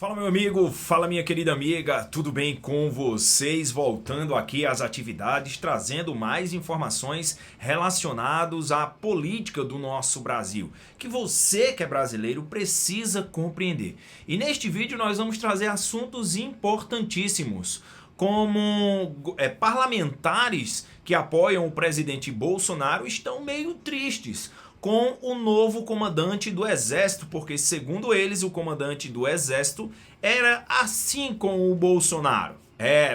Fala meu amigo, fala minha querida amiga, tudo bem com vocês? Voltando aqui às atividades, trazendo mais informações relacionadas à política do nosso Brasil, que você que é brasileiro precisa compreender. E neste vídeo nós vamos trazer assuntos importantíssimos, como parlamentares que apoiam o presidente Bolsonaro estão meio tristes com o novo comandante do Exército, porque segundo eles o comandante do Exército era assim com o Bolsonaro.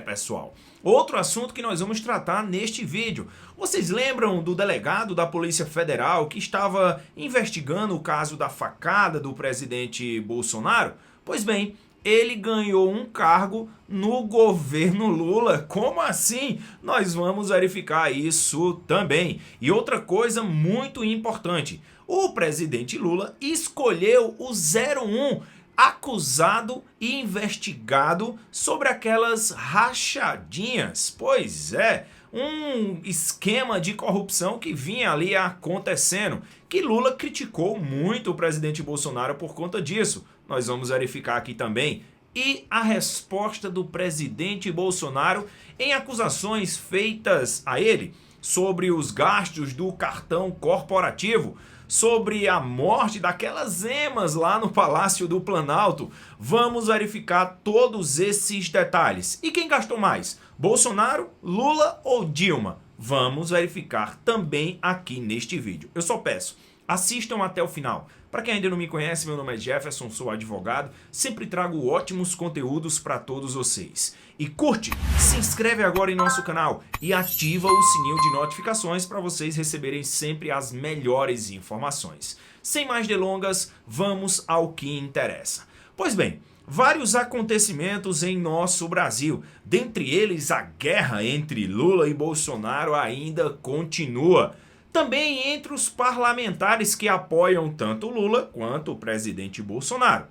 Pessoal, outro assunto que nós vamos tratar neste vídeo. Vocês lembram do delegado da Polícia Federal que estava investigando o caso da facada do presidente Bolsonaro? Pois bem, ele ganhou um cargo no governo Lula. Como assim? Nós vamos verificar isso também. E outra coisa muito importante, o presidente Lula escolheu o 01 acusado e investigado sobre aquelas rachadinhas. Pois é, um esquema de corrupção que vinha ali acontecendo, que Lula criticou muito o presidente Bolsonaro por conta disso. Nós vamos verificar aqui também. E a resposta do presidente Bolsonaro em acusações feitas a ele sobre os gastos do cartão corporativo, sobre a morte daquelas emas lá no Palácio do Planalto. Vamos verificar todos esses detalhes. E quem gastou mais? Bolsonaro, Lula ou Dilma? Vamos verificar também aqui neste vídeo. Eu só peço, assistam até o final. Para quem ainda não me conhece, meu nome é Jefferson, sou advogado, sempre trago ótimos conteúdos para todos vocês. E curte, se inscreve agora em nosso canal e ativa o sininho de notificações para vocês receberem sempre as melhores informações. Sem mais delongas, vamos ao que interessa. Pois bem, vários acontecimentos em nosso Brasil, dentre eles a guerra entre Lula e Bolsonaro ainda continua. Também entre os parlamentares que apoiam tanto Lula quanto o presidente Bolsonaro.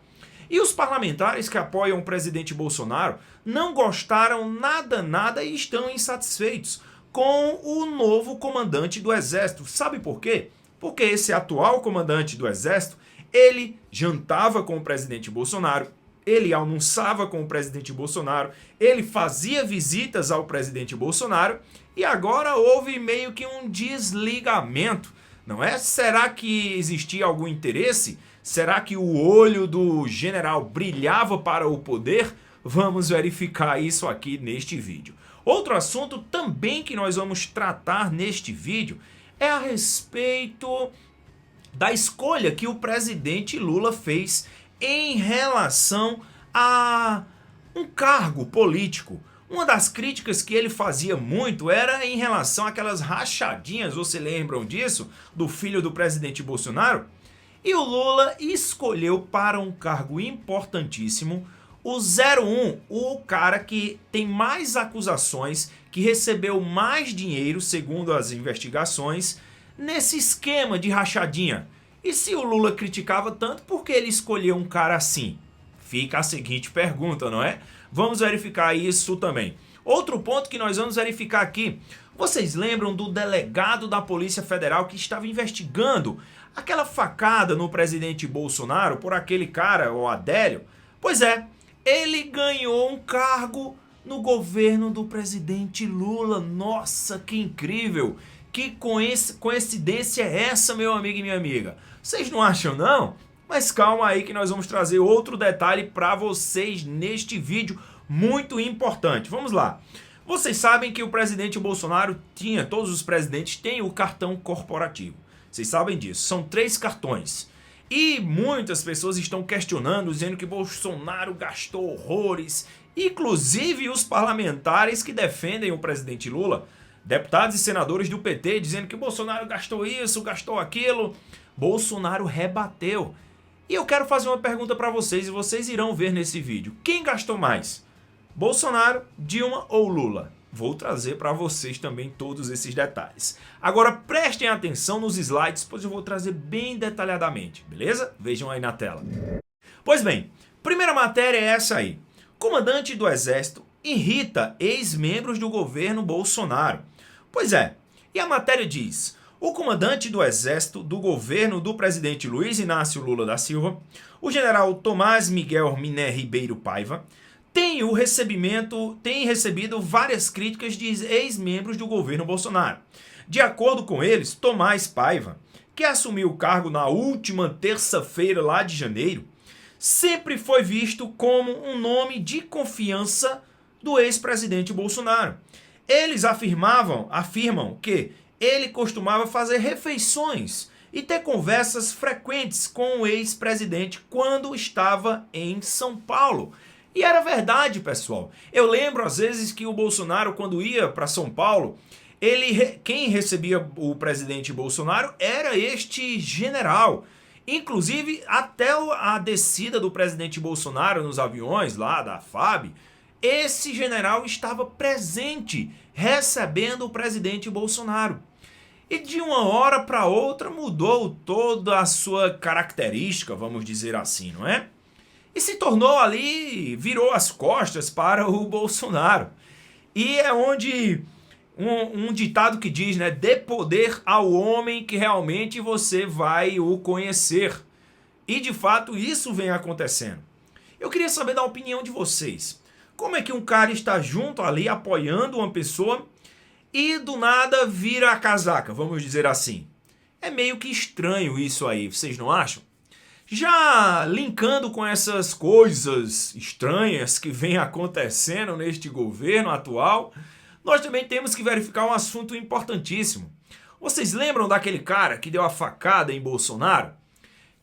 E os parlamentares que apoiam o presidente Bolsonaro não gostaram nada e estão insatisfeitos com o novo comandante do Exército. Sabe por quê? Porque esse atual comandante do Exército, ele jantava com o presidente Bolsonaro, ele almoçava com o presidente Bolsonaro, ele fazia visitas ao presidente Bolsonaro e agora houve meio que um desligamento, não é? Será que existia algum interesse? Será que o olho do general brilhava para o poder? Vamos verificar isso aqui neste vídeo. Outro assunto também que nós vamos tratar neste vídeo é a respeito da escolha que o presidente Lula fez em relação a um cargo político. Uma das críticas que ele fazia muito era em relação àquelas rachadinhas, vocês lembram disso? Do filho do presidente Bolsonaro? E o Lula escolheu para um cargo importantíssimo o 01, o cara que tem mais acusações, que recebeu mais dinheiro, segundo as investigações, nesse esquema de rachadinha. E se o Lula criticava tanto, por que ele escolheu um cara assim? Fica a seguinte pergunta, não é? Vamos verificar isso também. Outro ponto que nós vamos verificar aqui. Vocês lembram do delegado da Polícia Federal que estava investigando aquela facada no presidente Bolsonaro por aquele cara, o Adélio? Pois é, ele ganhou um cargo no governo do presidente Lula. Nossa, que incrível! Que coincidência é essa, meu amigo e minha amiga? Vocês não acham, não? Mas calma aí que nós vamos trazer outro detalhe para vocês neste vídeo muito importante. Vamos lá. Vocês sabem que o presidente Bolsonaro todos os presidentes têm o cartão corporativo. Vocês sabem disso. São 3 cartões. E muitas pessoas estão questionando, dizendo que Bolsonaro gastou horrores. Inclusive os parlamentares que defendem o presidente Lula. Deputados e senadores do PT dizendo que Bolsonaro gastou isso, gastou aquilo. Bolsonaro rebateu. E eu quero fazer uma pergunta para vocês e vocês irão ver nesse vídeo. Quem gastou mais? Bolsonaro, Dilma ou Lula? Vou trazer para vocês também todos esses detalhes. Agora prestem atenção nos slides, pois eu vou trazer bem detalhadamente, beleza? Vejam aí na tela. Pois bem, primeira matéria é essa aí. Comandante do Exército irrita ex-membros do governo Bolsonaro. Pois é, e a matéria diz: O comandante do Exército do governo do presidente Luiz Inácio Lula da Silva, o general Tomás Miguel Miné Ribeiro Paiva, tem recebido várias críticas de ex-membros do governo Bolsonaro. De acordo com eles, Tomás Paiva, que assumiu o cargo na última terça-feira lá de janeiro, sempre foi visto como um nome de confiança do ex-presidente Bolsonaro. Eles afirmam que ele costumava fazer refeições e ter conversas frequentes com o ex-presidente quando estava em São Paulo. E era verdade, pessoal. Eu lembro às vezes que o Bolsonaro, quando ia para São Paulo, quem recebia o presidente Bolsonaro era este general. Inclusive, até a descida do presidente Bolsonaro nos aviões lá da FAB, esse general estava presente, recebendo o presidente Bolsonaro. E de uma hora para outra mudou toda a sua característica, vamos dizer assim, não é? E se tornou ali, virou as costas para o Bolsonaro. E é onde um ditado que diz, né? Dê poder ao homem que realmente você vai o conhecer. E de fato isso vem acontecendo. Eu queria saber da opinião de vocês. Como é que um cara está junto ali, apoiando uma pessoa e do nada vira a casaca, vamos dizer assim? É meio que estranho isso aí, vocês não acham? Já linkando com essas coisas estranhas que vem acontecendo neste governo atual, nós também temos que verificar um assunto importantíssimo. Vocês lembram daquele cara que deu a facada em Bolsonaro?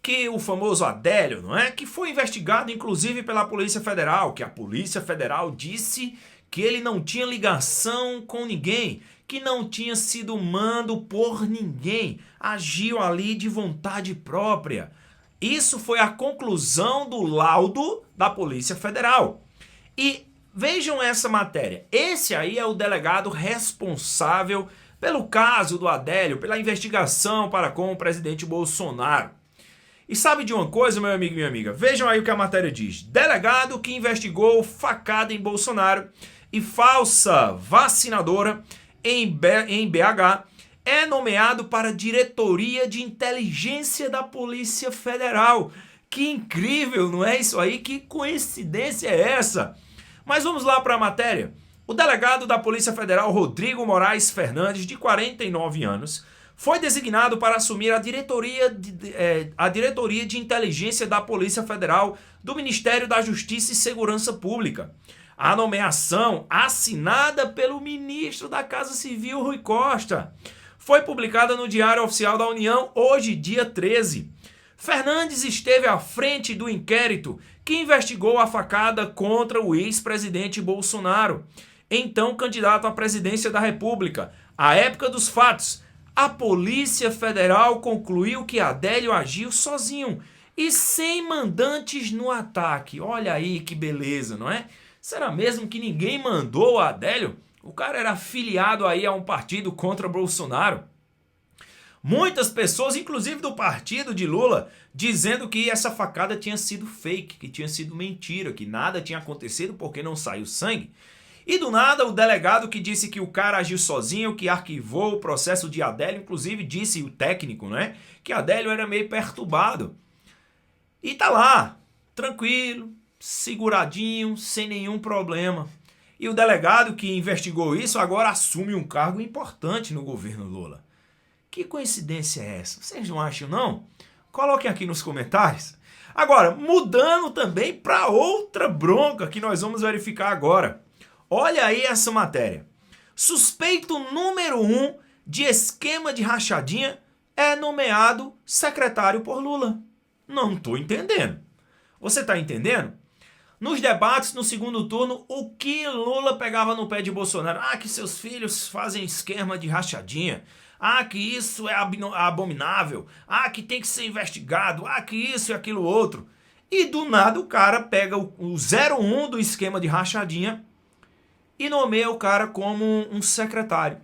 Que o famoso Adélio, não é? Que foi investigado inclusive pela Polícia Federal, que a Polícia Federal disse que ele não tinha ligação com ninguém, que não tinha sido mando por ninguém, agiu ali de vontade própria. Isso foi a conclusão do laudo da Polícia Federal. E vejam essa matéria. Esse aí é o delegado responsável pelo caso do Adélio, pela investigação para com o presidente Bolsonaro. E sabe de uma coisa, meu amigo e minha amiga? Vejam aí o que a matéria diz. Delegado que investigou facada em Bolsonaro e falsa vacinadora em BH é nomeado para a diretoria de inteligência da Polícia Federal. Que incrível, não é isso aí? Que coincidência é essa? Mas vamos lá para a matéria. O delegado da Polícia Federal, Rodrigo Moraes Fernandes, de 49 anos, foi designado para assumir a diretoria de inteligência da Polícia Federal do Ministério da Justiça e Segurança Pública. A nomeação, assinada pelo ministro da Casa Civil, Rui Costa, foi publicada no Diário Oficial da União hoje, dia 13. Fernandes esteve à frente do inquérito que investigou a facada contra o ex-presidente Bolsonaro, então candidato à presidência da República. À época dos fatos, a Polícia Federal concluiu que Adélio agiu sozinho e sem mandantes no ataque. Olha aí que beleza, não é? Será mesmo que ninguém mandou o Adélio? O cara era afiliado aí a um partido contra Bolsonaro. Muitas pessoas, inclusive do partido de Lula, dizendo que essa facada tinha sido fake, que tinha sido mentira, que nada tinha acontecido porque não saiu sangue. E do nada o delegado que disse que o cara agiu sozinho, que arquivou o processo de Adélio, inclusive disse o técnico, né, que Adélio era meio perturbado. E tá lá, tranquilo, seguradinho, sem nenhum problema. E o delegado que investigou isso agora assume um cargo importante no governo Lula. Que coincidência é essa? Vocês não acham, não? Coloquem aqui nos comentários. Agora, mudando também para outra bronca que nós vamos verificar agora. Olha aí essa matéria. Suspeito número 1 de esquema de rachadinha é nomeado secretário por Lula. Não estou entendendo. Você está entendendo? Nos debates, no segundo turno, o que Lula pegava no pé de Bolsonaro? Ah, que seus filhos fazem esquema de rachadinha. Ah, que isso é abominável. Ah, que tem que ser investigado. Ah, que isso e aquilo outro. E do nada o cara pega o 01 do esquema de rachadinha e nomeia o cara como um secretário.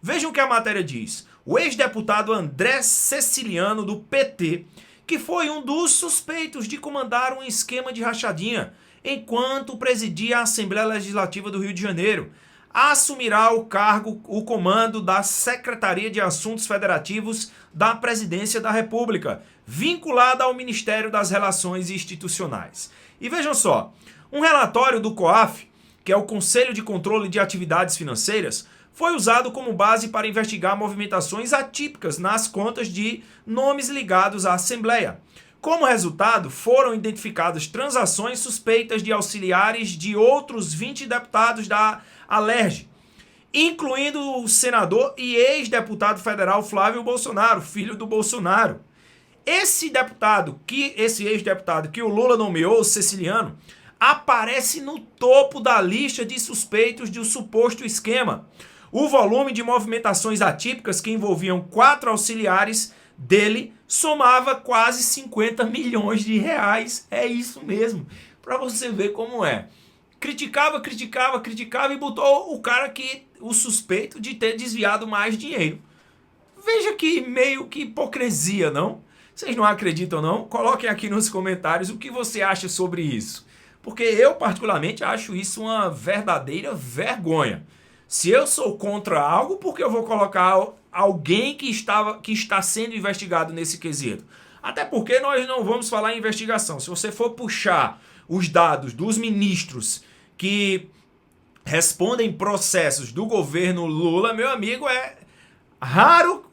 Vejam o que a matéria diz. O ex-deputado André Ceciliano, do PT, que foi um dos suspeitos de comandar um esquema de rachadinha enquanto presidia a Assembleia Legislativa do Rio de Janeiro, assumirá o comando da Secretaria de Assuntos Federativos da Presidência da República, vinculada ao Ministério das Relações Institucionais. E vejam só, um relatório do COAF, que é o Conselho de Controle de Atividades Financeiras, foi usado como base para investigar movimentações atípicas nas contas de nomes ligados à Assembleia. Como resultado, foram identificadas transações suspeitas de auxiliares de outros 20 deputados da Alerj, incluindo o senador e ex-deputado federal Flávio Bolsonaro, filho do Bolsonaro. Esse ex-deputado que o Lula nomeou, o Ceciliano, aparece no topo da lista de suspeitos de um suposto esquema. O volume de movimentações atípicas que envolviam 4 auxiliares dele somava quase 50 milhões de reais. É isso mesmo, para você ver como é. Criticava e botou o suspeito de ter desviado mais dinheiro. Veja que meio que hipocrisia, não? Vocês não acreditam, não? Coloquem aqui nos comentários o que você acha sobre isso. Porque eu, particularmente, acho isso uma verdadeira vergonha. Se eu sou contra algo, por que eu vou colocar alguém que está sendo investigado nesse quesito? Até porque nós não vamos falar em investigação. Se você for puxar os dados dos ministros que respondem processos do governo Lula, meu amigo, é raro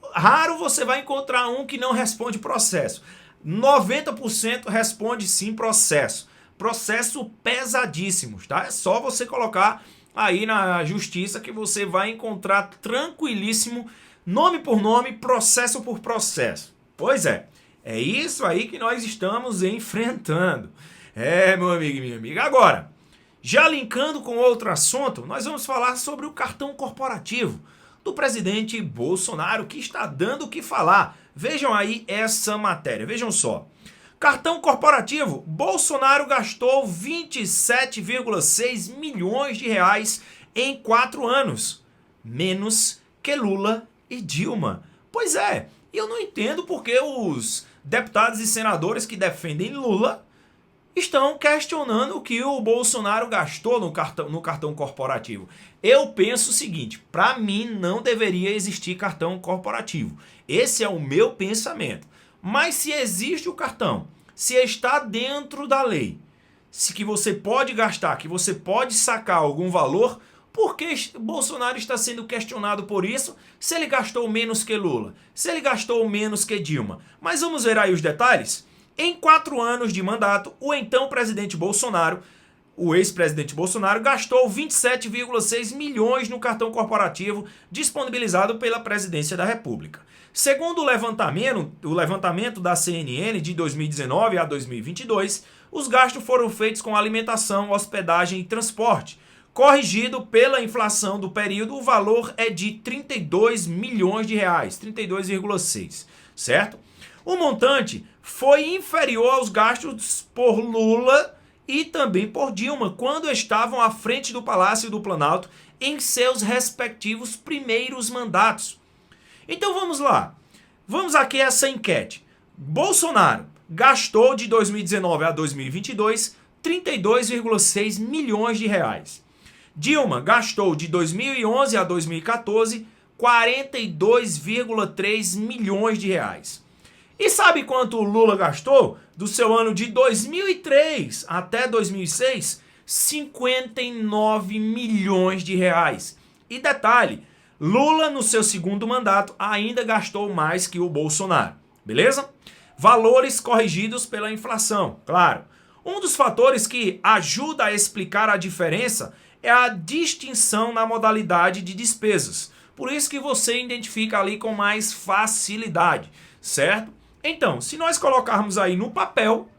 você vai encontrar um que não responde processo. 90% responde sim processo. Processo pesadíssimos, tá? É só você colocar aí na justiça que você vai encontrar tranquilíssimo, nome por nome, processo por processo. Pois é isso aí que nós estamos enfrentando. Meu amigo e minha amiga. Agora, já linkando com outro assunto, nós vamos falar sobre o cartão corporativo do presidente Bolsonaro, que está dando o que falar. Vejam aí essa matéria, vejam só. Cartão corporativo, Bolsonaro gastou 27,6 milhões de reais em 4 anos, menos que Lula e Dilma. Pois é, eu não entendo porque os deputados e senadores que defendem Lula estão questionando o que o Bolsonaro gastou no cartão corporativo. Eu penso o seguinte, para mim não deveria existir cartão corporativo. Esse é o meu pensamento. Mas se existe o cartão, se está dentro da lei, se que você pode gastar, que você pode sacar algum valor, por que Bolsonaro está sendo questionado por isso se ele gastou menos que Lula, se ele gastou menos que Dilma? Mas vamos ver aí os detalhes? Em 4 anos de mandato, o então presidente Bolsonaro, o ex-presidente Bolsonaro, gastou 27,6 milhões no cartão corporativo disponibilizado pela Presidência da República. Segundo o levantamento da CNN de 2019 a 2022, os gastos foram feitos com alimentação, hospedagem e transporte. Corrigido pela inflação do período, o valor é de 32 milhões de reais, 32,6, certo? O montante foi inferior aos gastos por Lula e também por Dilma, quando estavam à frente do Palácio do Planalto em seus respectivos primeiros mandatos. Então vamos lá, vamos aqui a essa enquete. Bolsonaro gastou de 2019 a 2022 32,6 milhões de reais. Dilma gastou de 2011 a 2014 42,3 milhões de reais. E sabe quanto o Lula gastou do seu ano de 2003 até 2006? 59 milhões de reais. E detalhe, Lula no seu segundo mandato ainda gastou mais que o Bolsonaro, beleza? Valores corrigidos pela inflação, claro. Um dos fatores que ajuda a explicar a diferença é a distinção na modalidade de despesas. Por isso que você identifica ali com mais facilidade, certo? Então, se nós colocarmos aí no papel,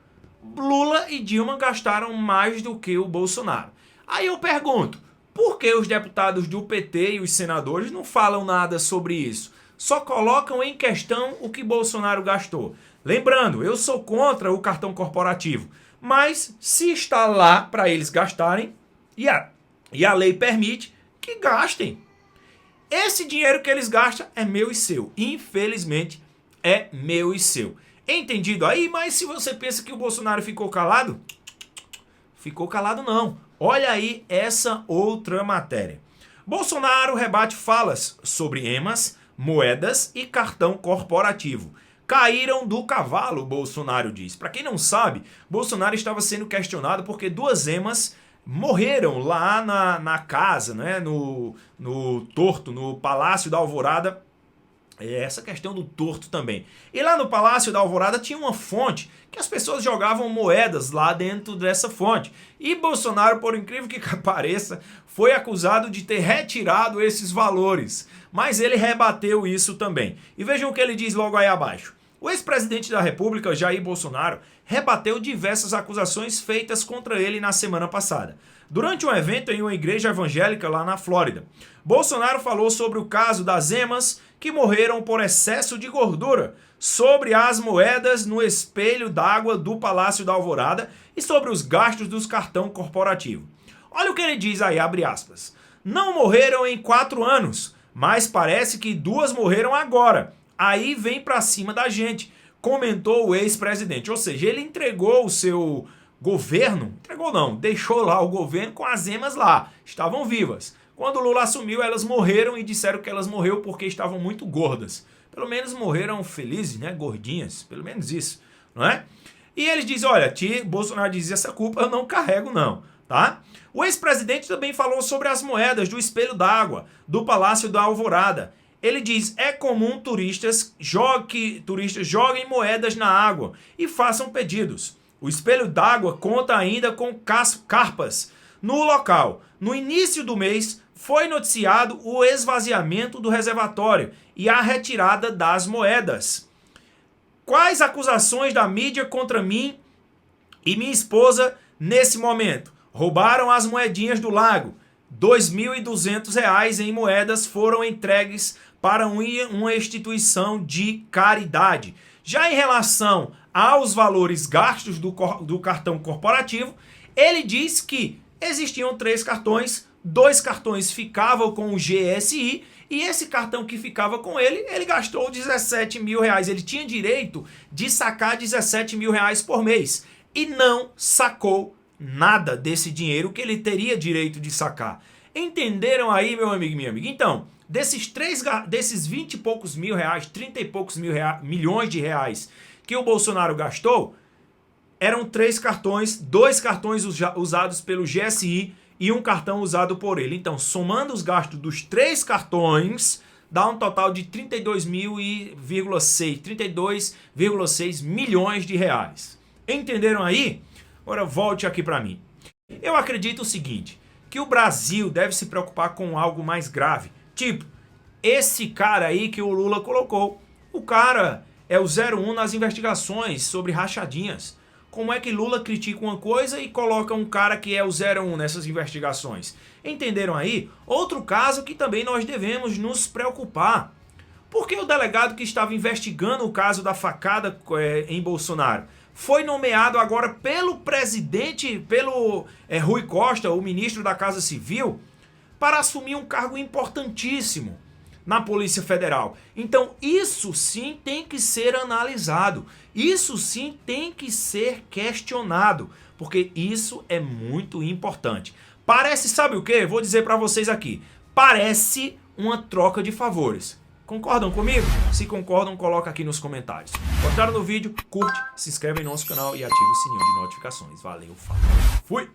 Lula e Dilma gastaram mais do que o Bolsonaro. Aí eu pergunto, por que os deputados do PT e os senadores não falam nada sobre isso? Só colocam em questão o que Bolsonaro gastou. Lembrando, eu sou contra o cartão corporativo, mas se está lá para eles gastarem, e a lei permite que gastem. Esse dinheiro que eles gastam é meu e seu. Infelizmente, é meu e seu. Entendido aí? Mas se você pensa que o Bolsonaro ficou calado, ficou calado não. Olha aí essa outra matéria. Bolsonaro rebate falas sobre emas, moedas e cartão corporativo. Caíram do cavalo, Bolsonaro diz. Para quem não sabe, Bolsonaro estava sendo questionado porque duas emas morreram lá na casa, né? no Torto, no Palácio da Alvorada. Essa questão do Torto também. E lá no Palácio da Alvorada tinha uma fonte que as pessoas jogavam moedas lá dentro dessa fonte. E Bolsonaro, por incrível que pareça, foi acusado de ter retirado esses valores. Mas ele rebateu isso também. E vejam o que ele diz logo aí abaixo. O ex-presidente da República, Jair Bolsonaro, rebateu diversas acusações feitas contra ele na semana passada. Durante um evento em uma igreja evangélica lá na Flórida, Bolsonaro falou sobre o caso das emas que morreram por excesso de gordura, sobre as moedas no espelho d'água do Palácio da Alvorada e sobre os gastos dos cartões corporativos. Olha o que ele diz aí, abre aspas. Não morreram em 4 anos, mas parece que 2 morreram agora. Aí vem pra cima da gente, comentou o ex-presidente. Ou seja, ele entregou o seu governo, entregou não, deixou lá o governo com as emas lá, estavam vivas. Quando o Lula assumiu, elas morreram e disseram que elas morreram porque estavam muito gordas. Pelo menos morreram felizes, né, gordinhas, pelo menos isso, não é? E eles dizem, olha, Bolsonaro diz, essa culpa eu não carrego não, tá? O ex-presidente também falou sobre as moedas do espelho d'água, do Palácio da Alvorada. Ele diz, é comum turistas joguem moedas na água e façam pedidos. O espelho d'água conta ainda com carpas no local. No início do mês, foi noticiado o esvaziamento do reservatório e a retirada das moedas. Quais acusações da mídia contra mim e minha esposa nesse momento? Roubaram as moedinhas do lago. R$ 2.200 em moedas foram entregues para uma instituição de caridade. Já em relação aos valores gastos do cartão corporativo, ele diz que existiam 3 cartões, 2 cartões ficavam com o GSI e esse cartão que ficava com ele gastou R$17 mil. Ele tinha direito de sacar R$17 mil por mês e não sacou nada desse dinheiro que ele teria direito de sacar. Entenderam aí, meu amigo e minha amiga? Então, desses 20 e poucos mil reais, 30 e poucos milhões de reais que o Bolsonaro gastou, eram 3 cartões, 2 cartões usados pelo GSI e um cartão usado por ele. Então, somando os gastos dos 3 cartões, dá um total de 32,6 milhões de reais. Entenderam aí? Agora volte aqui para mim. Eu acredito o seguinte, que o Brasil deve se preocupar com algo mais grave. Tipo, esse cara aí que o Lula colocou. O cara é o 01 nas investigações sobre rachadinhas. Como é que Lula critica uma coisa e coloca um cara que é o 01 nessas investigações? Entenderam aí? Outro caso que também nós devemos nos preocupar. Por que o delegado que estava investigando o caso da facada em Bolsonaro foi nomeado agora pelo presidente, pelo Rui Costa, o ministro da Casa Civil, para assumir um cargo importantíssimo na Polícia Federal? Então isso sim tem que ser analisado, isso sim tem que ser questionado, porque isso é muito importante. Parece, sabe o que? Vou dizer para vocês aqui, parece uma troca de favores. Concordam comigo? Se concordam, coloca aqui nos comentários. Gostaram do vídeo? Curte, se inscreve em nosso canal e ativa o sininho de notificações. Valeu, falou, fui!